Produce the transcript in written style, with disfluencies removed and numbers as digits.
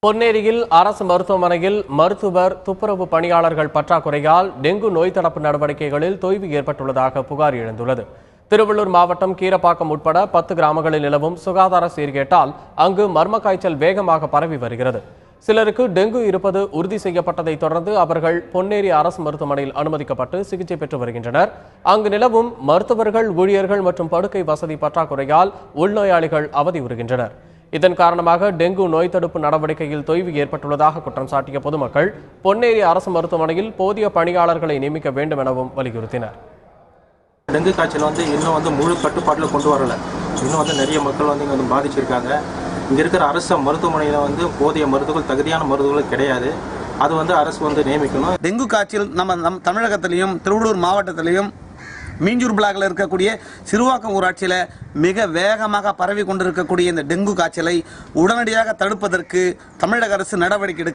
பொன்னேரியில் அரசு மருத்துவமனையில் மருத்துவர் துப்புரவு பணியாளர்கள் பற்றாக்குறையால் டெங்கு நோய் தடுப்பு நடவடிக்கைகளில் தொய்வு ஏற்பட்டுள்ளதாக புகார் எழுந்துள்ளது. திருவள்ளூர் மாவட்டம் கீரப்பாக்கம் உட்பட 10 கிராமங்களில் நிலவும் சுகாதார சீர்கேட்டால் அங்கு மர்ம காய்ச்சல் வேகமாக பரவி வருகிறது. சிலருக்கு டெங்கு இருப்பது உறுதி செய்யப்பட்டதை தொடர்ந்து அவர்கள் பொன்னேரி அரசு மருத்துவமனையில் அனுமதிக்கப்பட்டு சிகிச்சை பெற்று வருகின்றனர். அங்கு நிலவும் மருத்துவர்கள், ஊழியர்கள் மற்றும் படுக்கை வசதி பற்றாக்குறையால் உள்நோயாளிகள் அவதியுறுகின்றனர். இதன் காரணமாக டெங்கு நோய் தடுப்பு நடவடிக்கையில் தொய்வு ஏற்பட்டுள்ளதாக குற்றம் சாட்டிய பொதுமக்கள் பொன்னேரி அரசு மருத்துவமனையில் போதிய பணியாளர்களை நியமிக்க வேண்டும் எனவும் வலியுறுத்தினர். டெங்கு காய்ச்சல் இன்னும் முழு கட்டுப்பாட்டில் கொண்டு வரல. இன்னும் நிறைய மக்கள் இங்கே பாதிச்சிருக்காங்க. இங்கே இருக்கிற அரசு மருத்துவமனையில் போதிய மருத்துவர்கள், தகுதியான மருத்துவர்கள் கிடையாது. அது அரசு நியமிக்கணும். டெங்கு காய்ச்சல் நம்ம தமிழகத்திலையும் திருவள்ளூர் மாவட்டத்திலையும் மீஞ்சூர் பிளாக்ல இருக்கக்கூடிய சிறுவாக்கம் ஊராட்சியில மிக வேகமாக பரவி கொண்டிருக்கக்கூடிய இந்த டெங்கு காய்ச்சலை உடனடியாக தடுப்பதற்கு தமிழக அரசு நடவடிக்கை எடுக்க